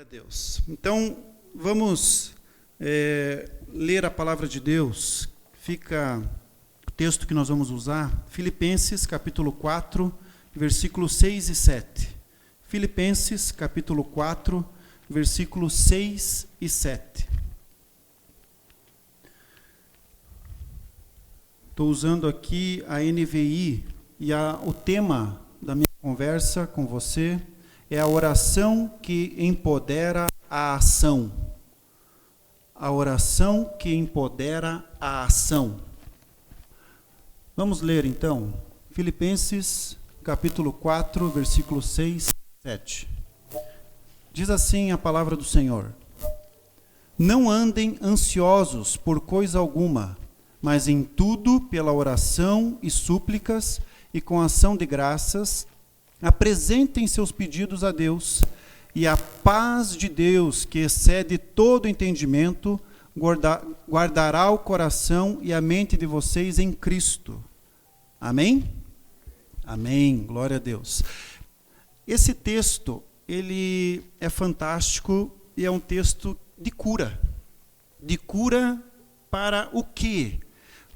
Glória a Deus. Então, vamos ler a palavra de Deus. Fica o texto que nós vamos usar, Filipenses, capítulo 4, versículos 6 e 7. Filipenses, capítulo 4, versículos 6 e 7. Estou usando aqui a NVI e o tema da minha conversa com você é a oração que empodera a ação. A oração que empodera a ação. Vamos ler então, Filipenses, capítulo 4, versículos 6 e 7. Diz assim a palavra do Senhor: Não andem ansiosos por coisa alguma, mas em tudo, pela oração e súplicas e com ação de graças, apresentem seus pedidos a Deus, e a paz de Deus, que excede todo entendimento, guardará o coração e a mente de vocês em Cristo. Amém? Amém. Glória a Deus. Esse texto, ele é fantástico e é um texto de cura. De cura para o quê?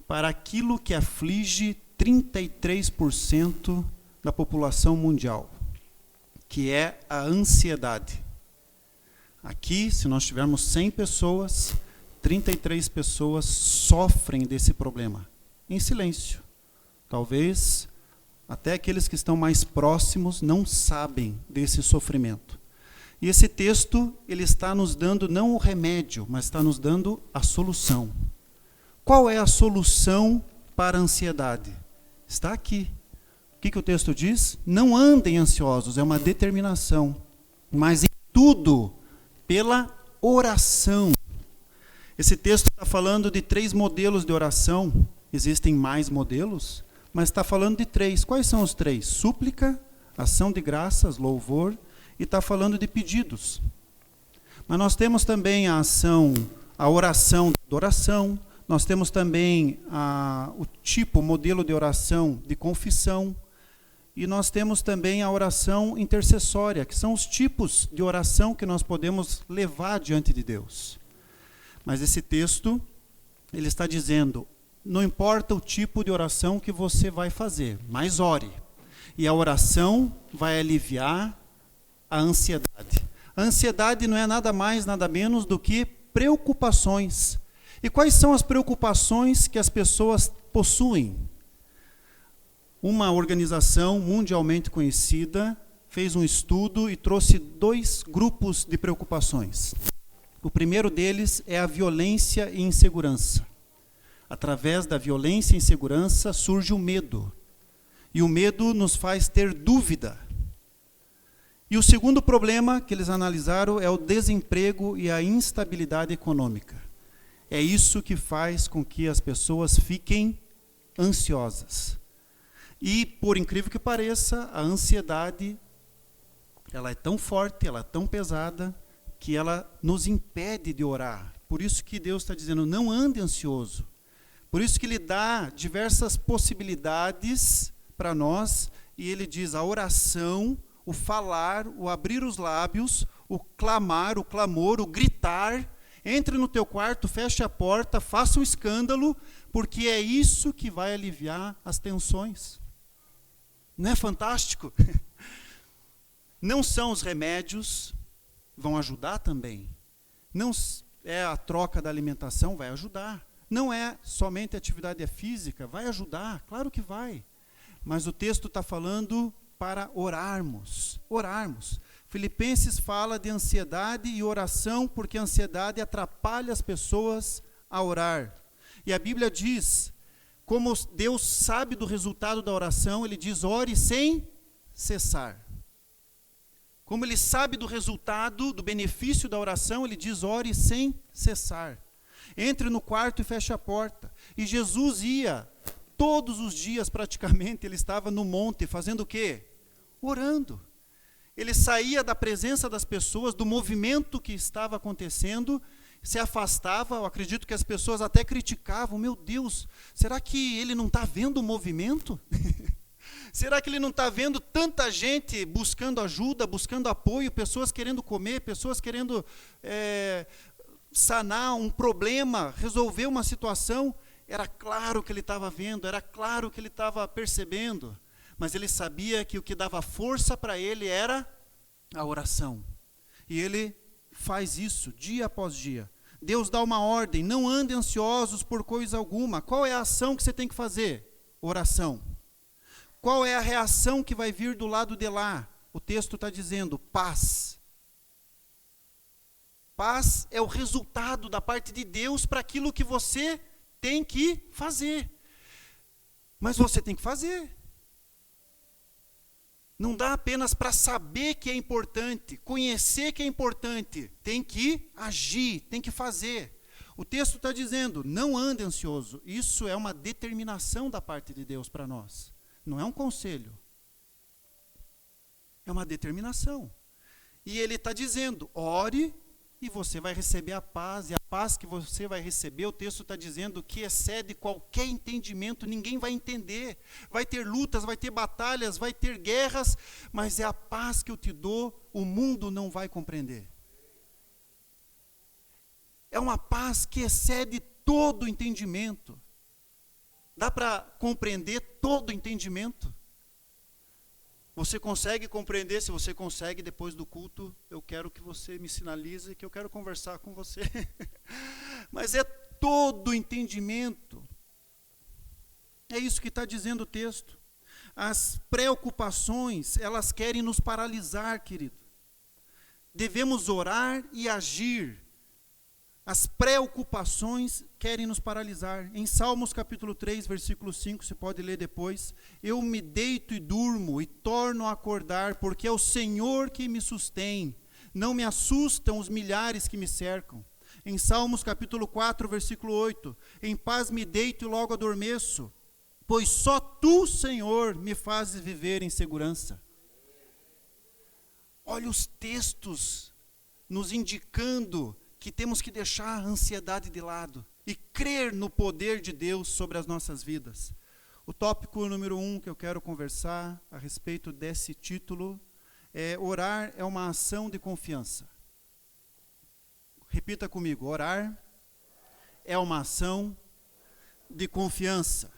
Para aquilo que aflige 33% da população mundial, que é a ansiedade. Aqui, se nós tivermos 100 pessoas, 33 pessoas sofrem desse problema, em silêncio. Talvez até aqueles que estão mais próximos não sabem desse sofrimento. E esse texto, ele está nos dando não o remédio, mas está nos dando a solução. Qual é a solução para a ansiedade? Está aqui. O que o texto diz? Não andem ansiosos, é uma determinação, mas em tudo, pela oração. Esse texto está falando de 3 modelos de oração. Existem mais modelos, mas está falando de 3. Quais são os 3? Súplica, ação de graças, louvor, e está falando de pedidos. Mas nós temos também a oração de adoração, nós temos também o modelo de oração de confissão, e nós temos também a oração intercessória, que são os tipos de oração que nós podemos levar diante de Deus. Mas esse texto, ele está dizendo, não importa o tipo de oração que você vai fazer, mas ore. E a oração vai aliviar a ansiedade. A ansiedade não é nada mais, nada menos do que preocupações. E quais são as preocupações que as pessoas possuem? Uma organização mundialmente conhecida fez um estudo e trouxe 2 grupos de preocupações. O primeiro deles é a violência e insegurança. Através da violência e insegurança surge o medo. E o medo nos faz ter dúvida. E o segundo problema que eles analisaram é o desemprego e a instabilidade econômica. É isso que faz com que as pessoas fiquem ansiosas. E, por incrível que pareça, a ansiedade, ela é tão forte, ela é tão pesada, que ela nos impede de orar. Por isso que Deus está dizendo, não ande ansioso. Por isso que Ele dá diversas possibilidades para nós, e Ele diz, a oração, o falar, o abrir os lábios, o clamar, o clamor, o gritar, entre no teu quarto, feche a porta, faça um escândalo, porque é isso que vai aliviar as tensões. Não é fantástico? Não são os remédios, vão ajudar também. Não é a troca da alimentação, vai ajudar. Não é somente a atividade física, vai ajudar, claro que vai. Mas o texto está falando para orarmos. Orarmos. Filipenses fala de ansiedade e oração, porque a ansiedade atrapalha as pessoas a orar. E a Bíblia diz, como Deus sabe do resultado da oração, Ele diz, ore sem cessar. Como Ele sabe do resultado, do benefício da oração, Ele diz, ore sem cessar. Entre no quarto e feche a porta. E Jesus ia, todos os dias praticamente, Ele estava no monte, fazendo o quê? Orando. Ele saía da presença das pessoas, do movimento que estava acontecendo, se afastava. Eu acredito que as pessoas até criticavam, meu Deus, será que ele não está vendo o movimento? Será que ele não está vendo tanta gente buscando ajuda, buscando apoio, pessoas querendo comer, pessoas querendo sanar um problema, resolver uma situação? Era claro que ele estava vendo, era claro que ele estava percebendo, mas ele sabia que o que dava força para ele era a oração. E ele faz isso dia após dia. Deus dá uma ordem: não andem ansiosos por coisa alguma. Qual é a ação que você tem que fazer? Oração. Qual é a reação que vai vir do lado de lá? O texto está dizendo: paz. Paz é o resultado da parte de Deus para aquilo que você tem que fazer. Mas você tem que fazer. Não dá apenas para saber que é importante, conhecer que é importante. Tem que agir, tem que fazer. O texto está dizendo: não ande ansioso. Isso é uma determinação da parte de Deus para nós. Não é um conselho. É uma determinação. E ele está dizendo: ore e você vai receber a paz. E a paz que você vai receber, o texto está dizendo que excede qualquer entendimento. Ninguém vai entender. Vai ter lutas, vai ter batalhas, vai ter guerras, mas é a paz que eu te dou, o mundo não vai compreender. É uma paz que excede todo entendimento. Dá para compreender todo entendimento? Você consegue compreender? Se você consegue, depois do culto, eu quero que você me sinalize que eu quero conversar com você. Mas é todo entendimento. É isso que está dizendo o texto. As preocupações, elas querem nos paralisar, querido. Devemos orar e agir. As preocupações querem nos paralisar. Em Salmos capítulo 3, versículo 5, você pode ler depois: eu me deito e durmo e torno a acordar, porque é o Senhor que me sustém. Não me assustam os milhares que me cercam. Em Salmos capítulo 4, versículo 8, em paz me deito e logo adormeço, pois só tu, Senhor, me fazes viver em segurança. Olha os textos nos indicando que temos que deixar a ansiedade de lado e crer no poder de Deus sobre as nossas vidas. O tópico número 1 que eu quero conversar a respeito desse título é: orar é uma ação de confiança. Repita comigo: orar é uma ação de confiança.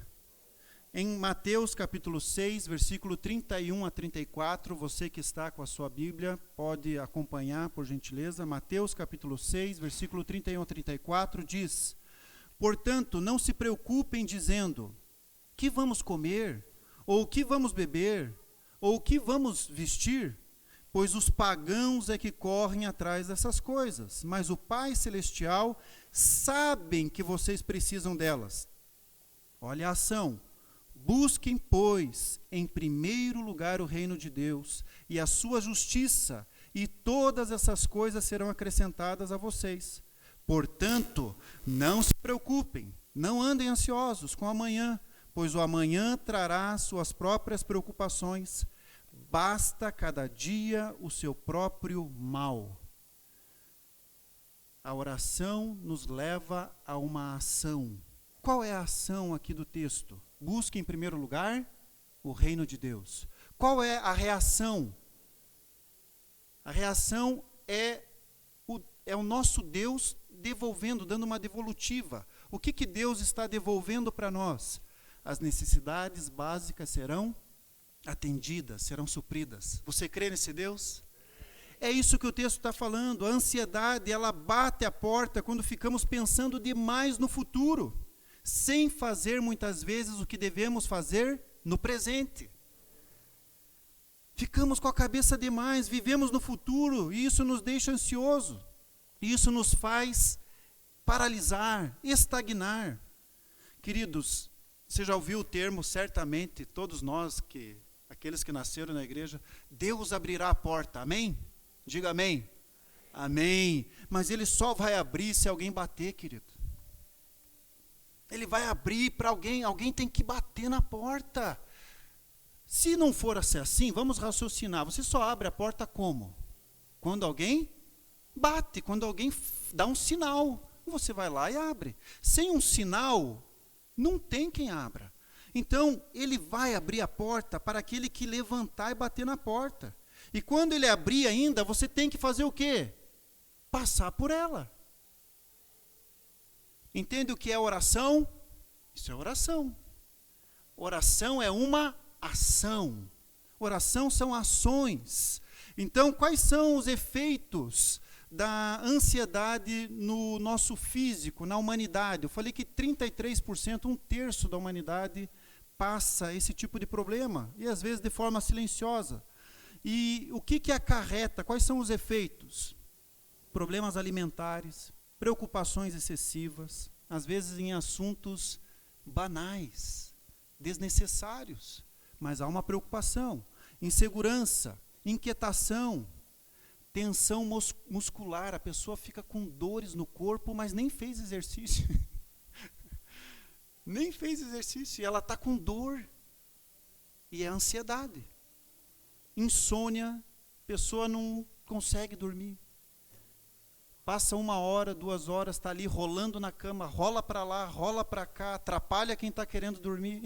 Em Mateus capítulo 6, versículo 31 a 34, você que está com a sua Bíblia, pode acompanhar, por gentileza. Mateus capítulo 6, versículo 31 a 34, diz: portanto, não se preocupem dizendo: que vamos comer? Ou o que vamos beber? Ou o que vamos vestir? Pois os pagãos é que correm atrás dessas coisas, mas o Pai Celestial sabe que vocês precisam delas. Olha a ação. Busquem, pois, em primeiro lugar o reino de Deus e a sua justiça, e todas essas coisas serão acrescentadas a vocês. Portanto, não se preocupem, não andem ansiosos com o amanhã, pois o amanhã trará suas próprias preocupações. Basta cada dia o seu próprio mal. A oração nos leva a uma ação. Qual é a ação aqui do texto? Busque em primeiro lugar o reino de Deus. Qual é a reação? A reação é o nosso Deus devolvendo, dando uma devolutiva. O que Deus está devolvendo para nós? As necessidades básicas serão atendidas, serão supridas. Você crê nesse Deus? É isso que o texto está falando. A ansiedade, ela bate a porta quando ficamos pensando demais no futuro, sem fazer muitas vezes o que devemos fazer no presente. Ficamos com a cabeça demais, vivemos no futuro, e isso nos deixa ansioso. Isso nos faz paralisar, estagnar. Queridos, você já ouviu o termo, certamente, todos nós, aqueles que nasceram na igreja: Deus abrirá a porta, amém? Diga amém. Amém. Mas Ele só vai abrir se alguém bater, querido. Ele vai abrir para alguém tem que bater na porta. Se não for assim, vamos raciocinar. Você só abre a porta como? Quando alguém bate, quando alguém dá um sinal. Você vai lá e abre. Sem um sinal, não tem quem abra. Então, ele vai abrir a porta para aquele que levantar e bater na porta. E quando ele abrir ainda, você tem que fazer o quê? Passar por ela. Entende o que é oração? Isso é oração. Oração é uma ação. Oração são ações. Então, quais são os efeitos da ansiedade no nosso físico, na humanidade? Eu falei que 33%, 1/3 da humanidade passa esse tipo de problema, e às vezes de forma silenciosa. E o que acarreta? Quais são os efeitos? Problemas alimentares, preocupações excessivas, às vezes em assuntos banais, desnecessários, mas há uma preocupação. Insegurança, inquietação, tensão muscular, a pessoa fica com dores no corpo, mas nem fez exercício. Nem fez exercício, e ela está com dor. E é ansiedade. Insônia, pessoa não consegue dormir. Passa 1 hora, 2 horas, está ali rolando na cama, rola para lá, rola para cá, atrapalha quem está querendo dormir.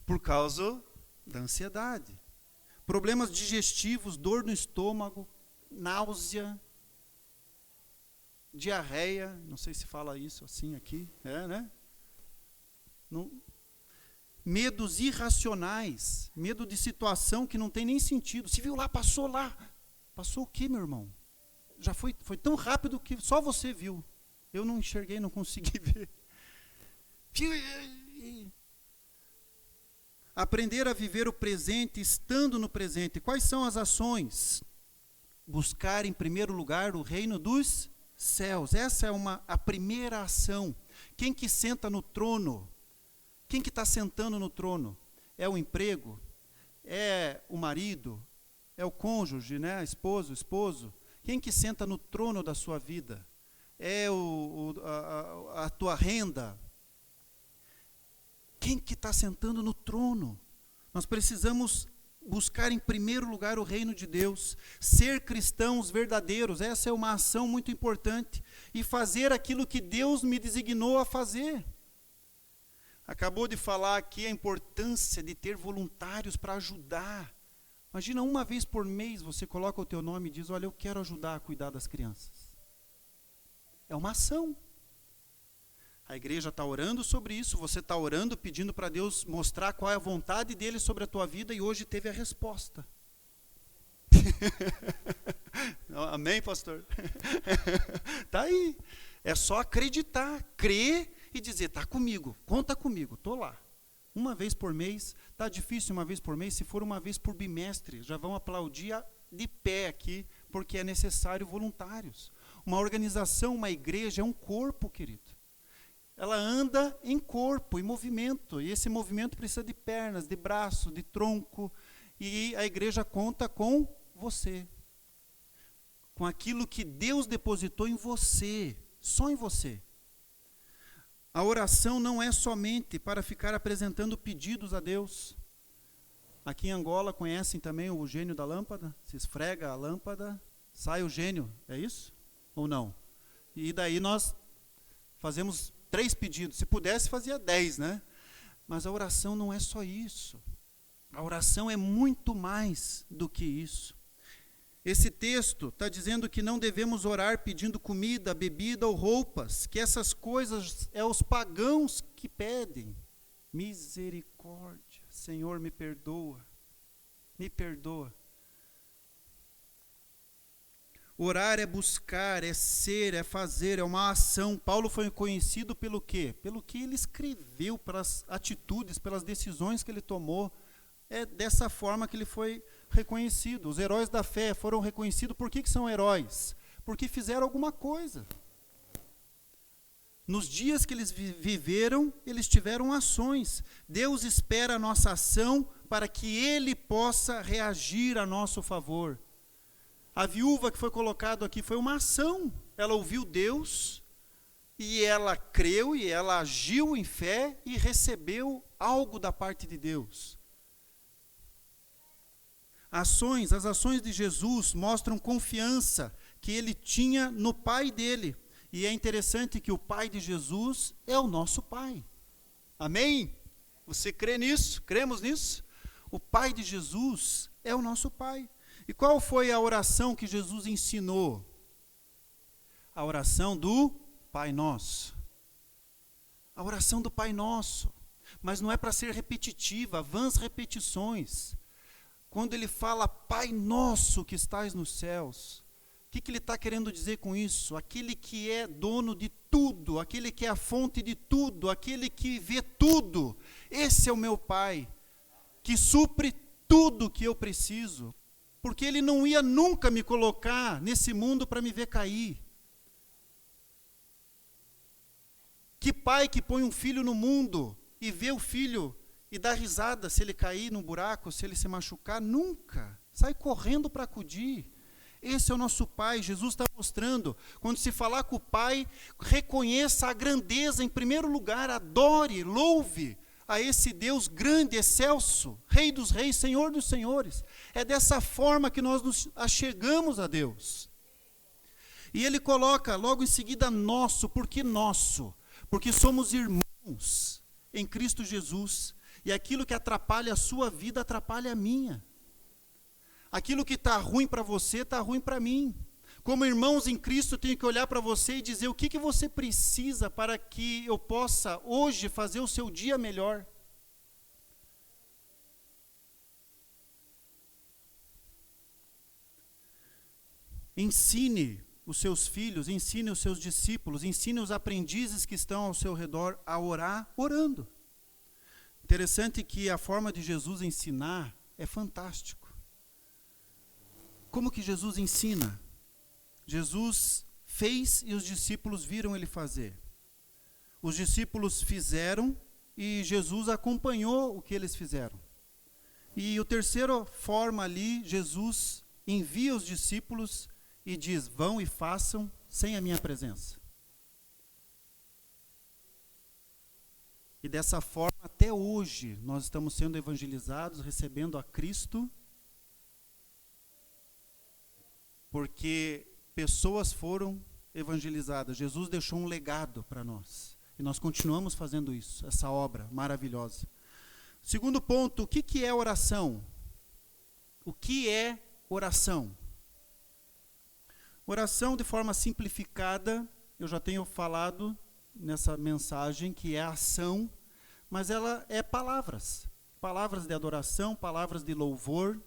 Por causa da ansiedade. Problemas digestivos, dor no estômago, náusea, diarreia, não sei se fala isso assim aqui, né? Não. Medos irracionais, medo de situação que não tem nem sentido. Se viu lá, passou lá. Passou o quê, meu irmão? Já foi tão rápido que só você viu. Eu não enxerguei, não consegui ver. Aprender a viver o presente, estando no presente. Quais são as ações? Buscar em primeiro lugar o reino dos céus. Essa é a primeira ação. Quem que senta no trono? Quem que está sentando no trono? É o emprego? É o marido? É o cônjuge, né? Esposo? Quem que senta no trono da sua vida? É a tua renda? Quem que está sentando no trono? Nós precisamos buscar em primeiro lugar o reino de Deus, ser cristãos verdadeiros, essa é uma ação muito importante, e fazer aquilo que Deus me designou a fazer. Acabou de falar aqui a importância de ter voluntários para ajudar. Imagina, 1 vez por mês você coloca o teu nome e diz, olha, eu quero ajudar a cuidar das crianças. É uma ação. A igreja está orando sobre isso, você está orando, pedindo para Deus mostrar qual é a vontade dele sobre a tua vida, e hoje teve a resposta. Amém, pastor? Está aí. É só acreditar, crer e dizer, está comigo, conta comigo, estou lá. 1 vez por mês, está difícil 1 vez por mês, se for 1 vez por bimestre, já vão aplaudir de pé aqui, porque é necessário voluntários. Uma organização, uma igreja é um corpo, querido. Ela anda em corpo, em movimento, e esse movimento precisa de pernas, de braço, de tronco, e a igreja conta com você, com aquilo que Deus depositou em você, só em você. A oração não é somente para ficar apresentando pedidos a Deus. Aqui em Angola conhecem também o gênio da lâmpada, se esfrega a lâmpada, sai o gênio, é isso? Ou não? E daí nós fazemos 3 pedidos, se pudesse fazia 10, né? Mas a oração não é só isso. A oração é muito mais do que isso. Esse texto está dizendo que não devemos orar pedindo comida, bebida ou roupas, que essas coisas é os pagãos que pedem. Misericórdia, Senhor, me perdoa, me perdoa. Orar é buscar, é ser, é fazer, é uma ação. Paulo foi conhecido pelo quê? Pelo que ele escreveu, pelas atitudes, pelas decisões que ele tomou. É dessa forma que ele foi reconhecido. Os heróis da fé foram reconhecidos. Por que são heróis? Porque fizeram alguma coisa. Nos dias que eles viveram, eles tiveram ações. Deus espera a nossa ação para que Ele possa reagir a nosso favor. A viúva que foi colocada aqui foi uma ação. Ela ouviu Deus e ela creu e ela agiu em fé e recebeu algo da parte de Deus. As ações de Jesus mostram confiança que ele tinha no Pai dele. E é interessante que o Pai de Jesus é o nosso Pai. Amém? Você crê nisso? Cremos nisso? O Pai de Jesus é o nosso Pai. E qual foi a oração que Jesus ensinou? A oração do Pai Nosso. A oração do Pai Nosso. Mas não é para ser repetitiva, vãs repetições. Quando ele fala Pai Nosso que estás nos céus, o que ele está querendo dizer com isso? Aquele que é dono de tudo, aquele que é a fonte de tudo, aquele que vê tudo. Esse é o meu Pai, que supre tudo que eu preciso, porque ele não ia nunca me colocar nesse mundo para me ver cair. Que pai que põe um filho no mundo e vê o filho e dá risada se ele cair no buraco, se ele se machucar? Nunca. Sai correndo para acudir. Esse é o nosso Pai. Jesus está mostrando. Quando se falar com o Pai, reconheça a grandeza em primeiro lugar, adore, louve a esse Deus grande, excelso, Rei dos reis, Senhor dos senhores. É dessa forma que nós nos achegamos a Deus. E ele coloca logo em seguida nosso. Por que nosso? Porque somos irmãos em Cristo Jesus. E aquilo que atrapalha a sua vida, atrapalha a minha. Aquilo que está ruim para você, está ruim para mim. Como irmãos em Cristo, eu tenho que olhar para você e dizer o que você precisa para que eu possa hoje fazer o seu dia melhor. Ensine os seus filhos, ensine os seus discípulos, ensine os aprendizes que estão ao seu redor a orar, orando. Interessante que a forma de Jesus ensinar é fantástico. Como que Jesus ensina? Jesus fez e os discípulos viram ele fazer. Os discípulos fizeram e Jesus acompanhou o que eles fizeram. E a terceira forma ali, Jesus envia os discípulos e diz, vão e façam sem a minha presença. E dessa forma, até hoje, nós estamos sendo evangelizados, recebendo a Cristo, porque pessoas foram evangelizadas. Jesus deixou um legado para nós. E nós continuamos fazendo isso, essa obra maravilhosa. Segundo ponto, o que é oração? O que é oração? Oração, de forma simplificada, eu já tenho falado nessa mensagem, que é ação, mas ela é palavras. Palavras de adoração, palavras de louvor.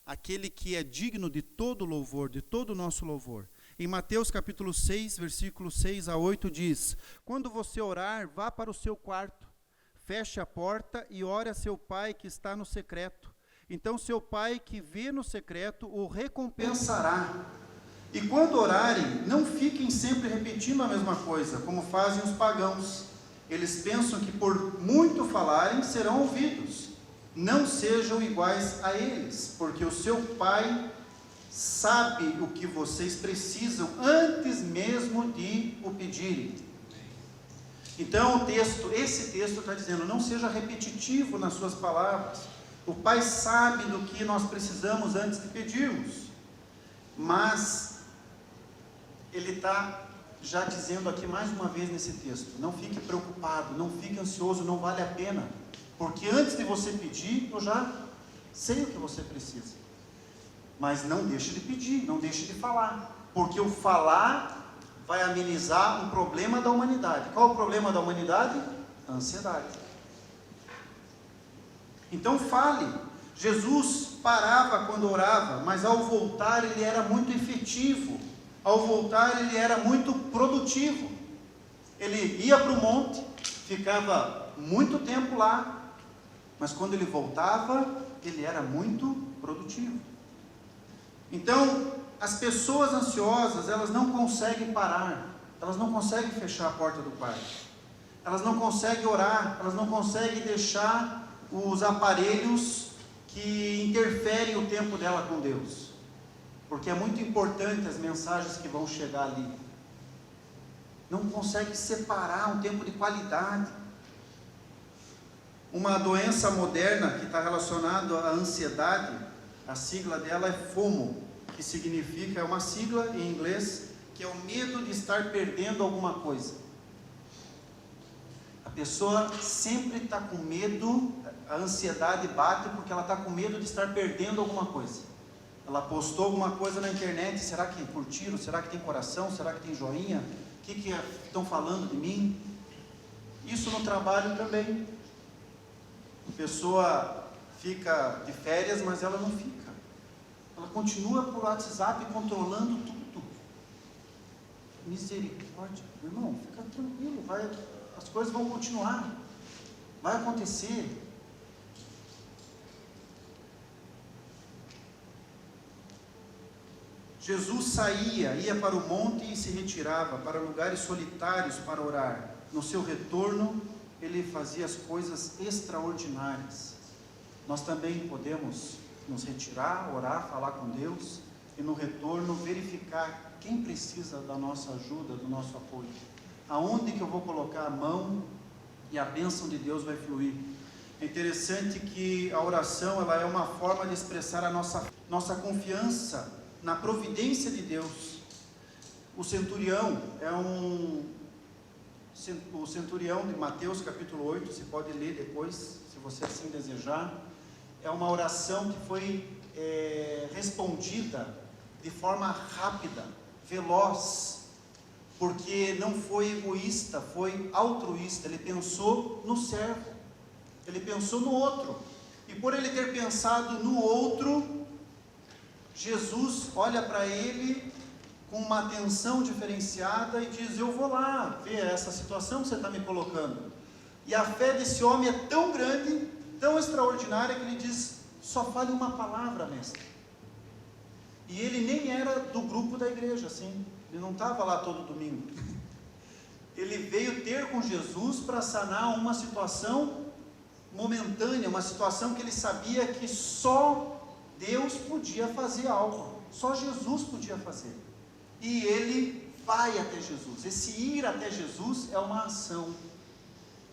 Aquele que é digno de todo louvor, de todo o nosso louvor. Em Mateus capítulo 6, versículos 6 a 8 diz, quando você orar, vá para o seu quarto, feche a porta e ore a seu pai que está no secreto. Então seu pai que vê no secreto o recompensará. E quando orarem, não fiquem sempre repetindo a mesma coisa, como fazem os pagãos. Eles pensam que por muito falarem serão ouvidos. Não sejam iguais a eles, porque o seu Pai sabe o que vocês precisam antes mesmo de o pedirem. Então esse texto está dizendo, não seja repetitivo nas suas palavras. O Pai sabe do que nós precisamos antes de pedirmos. Mas ele está já dizendo aqui mais uma vez nesse texto, não fique preocupado, não fique ansioso, não vale a pena. Porque antes de você pedir, eu já sei o que você precisa. Mas não deixe de pedir, não deixe de falar. Porque o falar vai amenizar um problema da humanidade. Qual é o problema da humanidade? A ansiedade. Então fale. Jesus parava quando orava, mas ao voltar ele era muito efetivo. Ao voltar ele era muito produtivo. Ele ia para o monte, ficava muito tempo lá, mas quando ele voltava, ele era muito produtivo. Então, as pessoas ansiosas, elas não conseguem parar, elas não conseguem fechar a porta do Pai, elas não conseguem orar, elas não conseguem deixar os aparelhos que interferem o tempo dela com Deus, porque é muito importante as mensagens que vão chegar ali. Não consegue separar um tempo de qualidade. Uma doença moderna que está relacionada à ansiedade, a sigla dela é FOMO, que significa, é uma sigla em inglês, que é o medo de estar perdendo alguma coisa. A pessoa sempre está com medo, a ansiedade bate porque ela está com medo de estar perdendo alguma coisa. Ela postou alguma coisa na internet, será que curtiram? Será que tem coração? Será que tem joinha? O que estão falando de mim? Isso no trabalho também. A pessoa fica de férias, mas ela não fica. Ela continua por WhatsApp controlando tudo. Misericórdia. Irmão, fica tranquilo, as coisas vão continuar. Vai acontecer. Jesus ia para o monte e se retirava para lugares solitários para orar. No seu retorno, ele fazia as coisas extraordinárias. Nós também podemos nos retirar, orar, falar com Deus e no retorno verificar quem precisa da nossa ajuda, do nosso apoio. Aonde que eu vou colocar a mão e a bênção de Deus vai fluir. É interessante que a oração ela é uma forma de expressar a nossa confiança na providência de Deus. O centurião o centurião de Mateus capítulo 8, você pode ler depois, se você assim desejar. É uma oração que foi respondida de forma rápida, veloz, porque não foi egoísta, foi altruísta. Ele pensou no servo, ele pensou no outro, e por ele ter pensado no outro, Jesus olha para ele com uma atenção diferenciada e diz: eu vou lá ver essa situação que você está me colocando. E a fé desse homem é tão grande, tão extraordinária, que ele diz: só fale uma palavra, mestre. E ele nem era do grupo da igreja, assim, ele não estava lá todo domingo. Ele veio ter com Jesus para sanar uma situação momentânea, uma situação que ele sabia que só Deus podia fazer algo, só Jesus podia fazer. E ele vai até Jesus. Esse ir até Jesus é uma ação.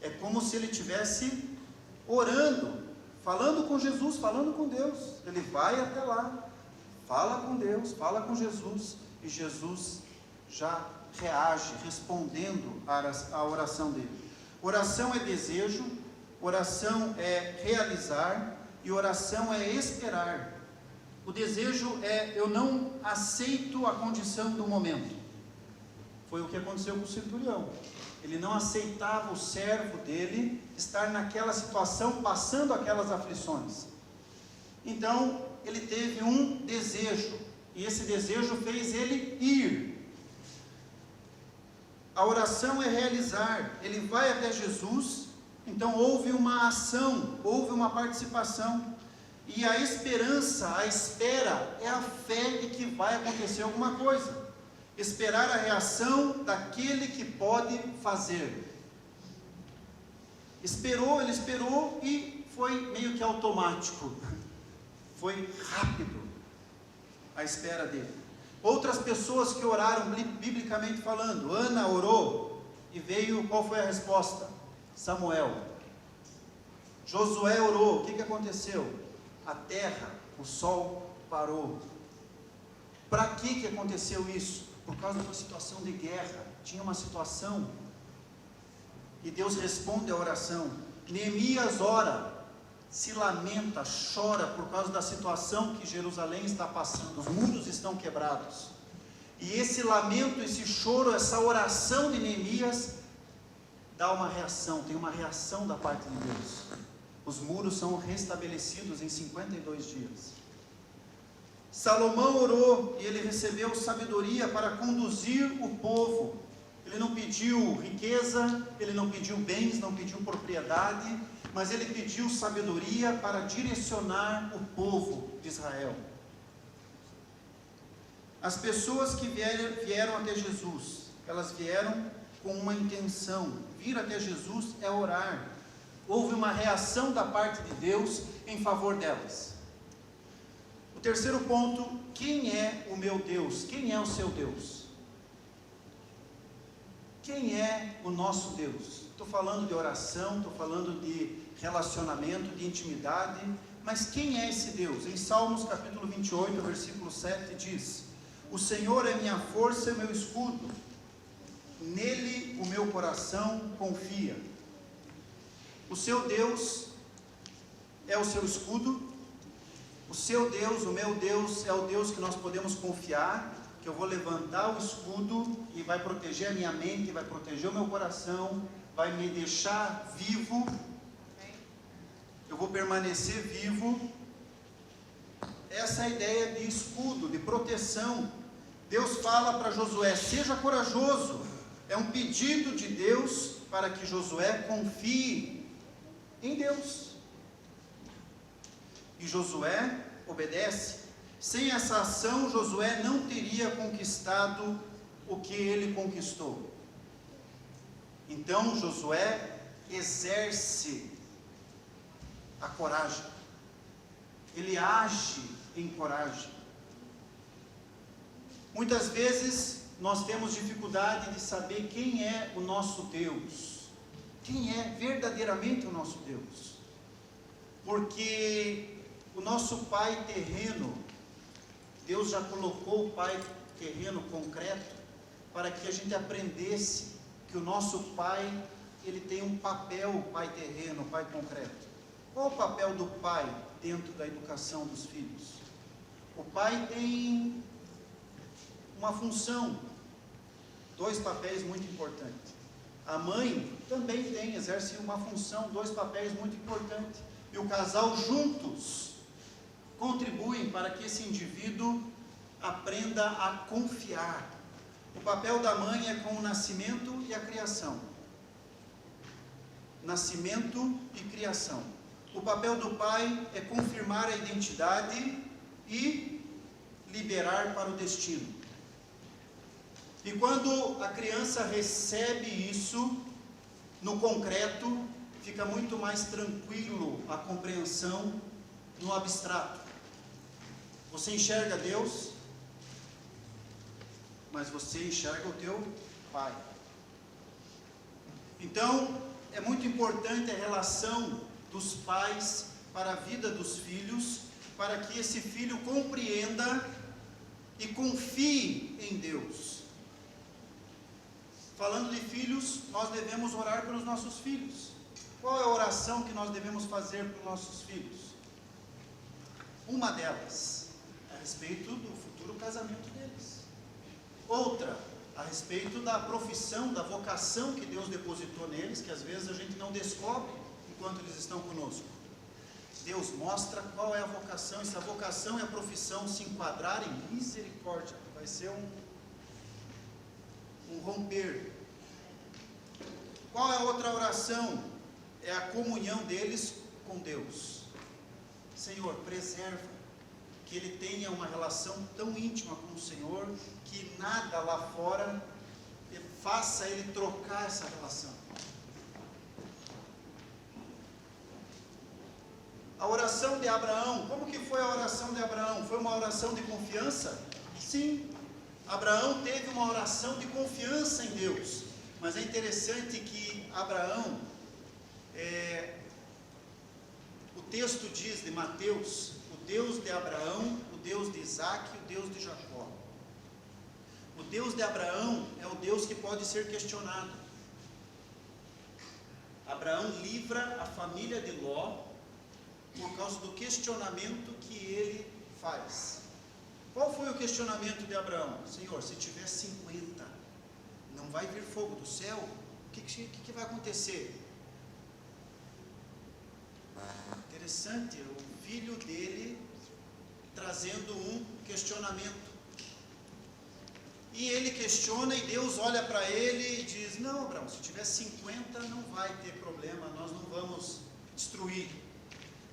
É como se ele estivesse orando, falando com Jesus, falando com Deus. Ele vai até lá, fala com Deus, fala com Jesus, e Jesus já reage, respondendo à oração dele. Oração é desejo, oração é realizar, e oração é esperar. O desejo é: eu não aceito a condição do momento. Foi o que aconteceu com o centurião. Ele não aceitava o servo dele estar naquela situação, passando aquelas aflições. Então, ele teve um desejo, e esse desejo fez ele ir. A oração é realizar. Ele vai até Jesus, então houve uma ação, houve uma participação. E a esperança, a espera, é a fé de que vai acontecer alguma coisa. Esperar a reação daquele que pode fazer. Ele esperou e foi meio que automático. Foi rápido a espera dele. Outras pessoas que oraram, biblicamente falando, Ana orou e veio, qual foi a resposta? Samuel. Josué orou, o que aconteceu? A terra, o sol parou. Para que aconteceu isso? Por causa de uma situação de guerra. Tinha uma situação, e Deus responde a oração. Neemias ora, se lamenta, chora por causa da situação que Jerusalém está passando. Os muros estão quebrados. E esse lamento, esse choro, essa oração de Neemias dá uma reação, tem uma reação da parte de Deus. Os muros são restabelecidos em 52 dias. Salomão orou e ele recebeu sabedoria para conduzir o povo. Ele não pediu riqueza, ele não pediu bens, não pediu propriedade, mas ele pediu sabedoria para direcionar o povo de Israel. As pessoas que vieram até Jesus, elas vieram com uma intenção. Vir até Jesus é orar. Houve uma reação da parte de Deus em favor delas. O terceiro ponto: quem é o meu Deus? Quem é o seu Deus? Quem é o nosso Deus? Estou falando de oração, estou falando de relacionamento, de intimidade, mas quem é esse Deus? Em Salmos capítulo 28, versículo 7 diz: o Senhor é minha força e meu escudo, nele o meu coração confia. O seu Deus é o seu escudo. O seu Deus, o meu Deus, é o Deus que nós podemos confiar, que eu vou levantar o escudo e vai proteger a minha mente, vai proteger o meu coração, vai me deixar vivo. Eu vou permanecer vivo. Essa é a ideia de escudo, de proteção. Deus fala para Josué: seja corajoso. É um pedido de Deus para que Josué confie em Deus. E Josué obedece. Sem essa ação, Josué não teria conquistado o que ele conquistou. Então, Josué exerce a coragem. Ele age em coragem. Muitas vezes nós temos dificuldade de saber quem é o nosso Deus. Quem é verdadeiramente o nosso Deus? Porque o nosso pai terreno, Deus já colocou o pai terreno concreto para que a gente aprendesse que o nosso pai, ele tem um papel, o pai terreno, o pai concreto. Qual o papel do pai dentro da educação dos filhos? O pai tem uma função, dois papéis muito importantes. A mãe também exerce uma função, dois papéis muito importantes. E o casal juntos contribuem para que esse indivíduo aprenda a confiar. O papel da mãe é com o nascimento e a criação. Nascimento e criação. O papel do pai é confirmar a identidade e liberar para o destino. E quando a criança recebe isso no concreto, fica muito mais tranquilo a compreensão no abstrato. Você enxerga Deus, mas você enxerga o teu pai. Então, é muito importante a relação dos pais para a vida dos filhos, para que esse filho compreenda e confie em Deus. Falando de filhos, nós devemos orar pelos nossos filhos. Qual é a oração que nós devemos fazer para os nossos filhos? Uma delas, a respeito do futuro casamento deles. Outra, a respeito da profissão, da vocação que Deus depositou neles, que às vezes a gente não descobre enquanto eles estão conosco. Deus mostra qual é a vocação, e se a vocação e a profissão se enquadrarem, misericórdia, vai ser um romper. Qual é a outra oração? É a comunhão deles com Deus. Senhor, preserva, que ele tenha uma relação tão íntima com o Senhor, que nada lá fora faça ele trocar essa relação. A oração de Abraão, como que foi a oração de Abraão? Foi uma oração de confiança? Sim, Abraão teve uma oração de confiança em Deus, mas é interessante que Abraão, o texto diz de Mateus, o Deus de Abraão, o Deus de Isaac e o Deus de Jacó. O Deus de Abraão é o Deus que pode ser questionado. Abraão livra a família de Ló por causa do questionamento que ele faz. Qual foi o questionamento de Abraão? Senhor, se tiver 50, não vai vir fogo do céu? O que vai acontecer? Interessante, o filho dele trazendo um questionamento. E ele questiona e Deus olha para ele e diz: não, Abraão, se tiver 50 não vai ter problema, nós não vamos destruir.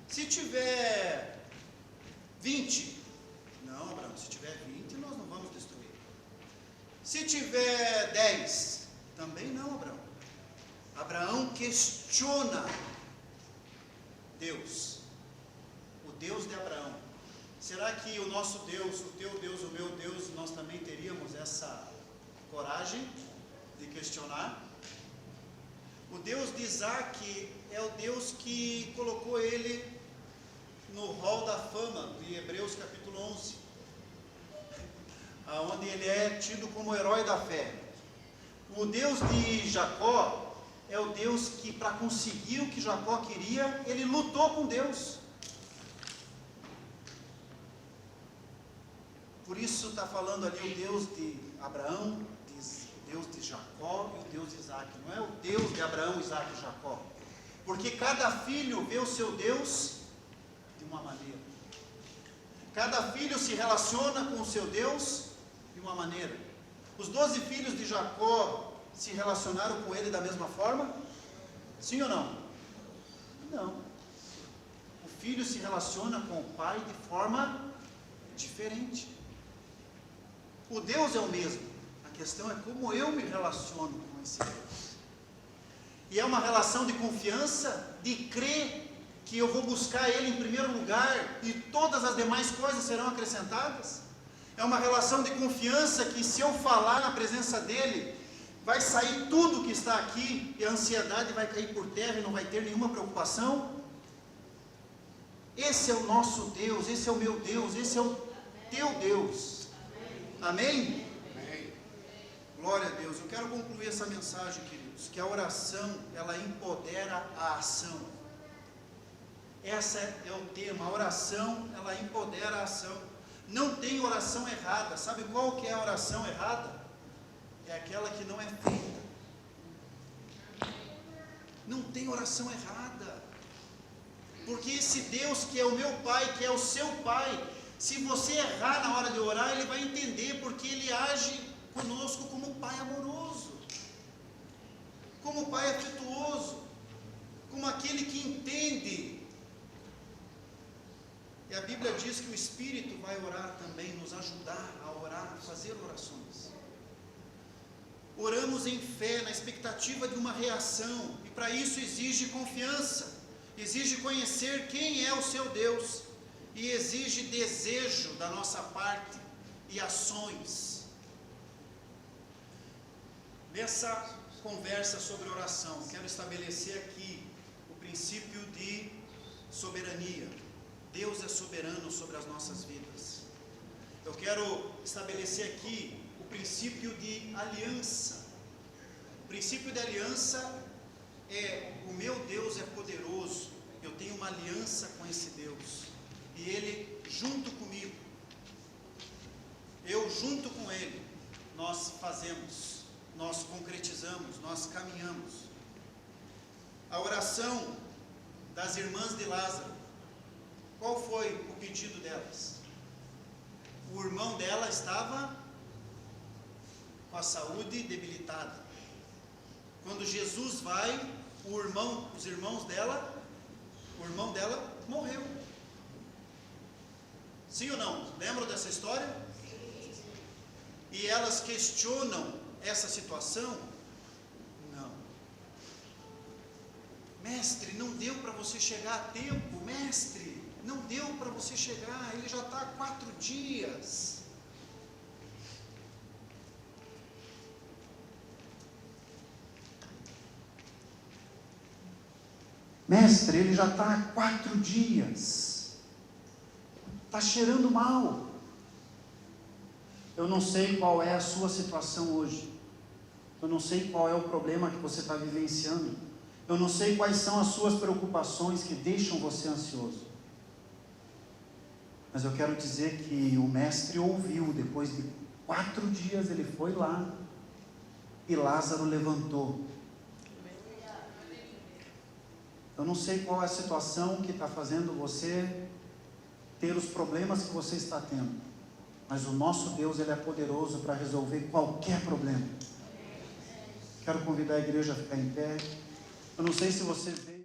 Se tiver 20, não, Abraão, se tiver 20 nós não vamos destruir. Se tiver 10, também não, Abraão. Abraão questiona Deus, o Deus de Abraão. Será que o nosso Deus, o teu Deus, o meu Deus, nós também teríamos essa coragem de questionar? O Deus de Isaac é o Deus que colocou ele no hall da fama de Hebreus capítulo 11, onde ele é tido como herói da fé. O Deus de Jacó é o Deus que, para conseguir o que Jacó queria, ele lutou com Deus. Por isso está falando ali o Deus de Abraão, o Deus de Jacó e o Deus de Isaac. Não é o Deus de Abraão, Isaac e Jacó. Porque cada filho vê o seu Deus de uma maneira. Cada filho se relaciona com o seu Deus de uma maneira. Os 12 filhos de Jacó se relacionaram com ele da mesma forma? Sim ou não? Não. O filho se relaciona com o pai de forma diferente. O Deus é o mesmo. A questão é como eu me relaciono com esse Deus. E é uma relação de confiança, de crer que eu vou buscar Ele em primeiro lugar e todas as demais coisas serão acrescentadas. É uma relação de confiança que, se eu falar na presença dEle, vai sair tudo que está aqui e a ansiedade vai cair por terra e não vai ter nenhuma preocupação. Esse é o nosso Deus, esse é o meu Deus, esse é o teu Deus. Amém? Amém. Glória a Deus. Eu quero concluir essa mensagem, queridos, que a oração, ela empodera a ação. Esse é o tema, a oração, ela empodera a ação. Não tem oração errada. Sabe qual que é a oração errada? É aquela que não é feita. Não tem oração errada. Porque esse Deus que é o meu Pai, que é o seu Pai, se você errar na hora de orar, Ele vai entender, porque Ele age conosco como Pai amoroso, como Pai afetuoso, como aquele que entende. E a Bíblia diz que o Espírito vai orar também, nos ajudar a orar, a fazer orações. Oramos em fé, na expectativa de uma reação, e para isso exige confiança, exige conhecer quem é o seu Deus, e exige desejo da nossa parte e ações. Nessa conversa sobre oração, quero estabelecer aqui o princípio de soberania. Deus é soberano sobre as nossas vidas. Eu quero estabelecer aqui o princípio de aliança. O princípio de aliança é: o meu Deus é poderoso, eu tenho uma aliança com esse Deus, e Ele junto comigo, eu junto com Ele, nós fazemos, nós concretizamos, nós caminhamos. A oração das irmãs de Lázaro, qual foi o pedido delas? O irmão dela estava com a saúde debilitada. Quando Jesus vai, o irmão dela morreu. Sim ou não? Lembram dessa história? Sim. E elas questionam essa situação? Não. Mestre, não deu para você chegar a tempo. Mestre, não deu para você chegar. Ele já está há 4 dias. Mestre, ele já está há 4 dias. Está cheirando mal. Eu não sei qual é a sua situação hoje. Eu não sei qual é o problema que você está vivenciando. Eu não sei quais são as suas preocupações que deixam você ansioso. Mas eu quero dizer que o mestre ouviu. Depois de 4 dias ele foi lá e Lázaro levantou. Eu não sei qual é a situação que está fazendo você ter os problemas que você está tendo, mas o nosso Deus, Ele é poderoso para resolver qualquer problema. Quero convidar a igreja a ficar em pé. Eu não sei se você veio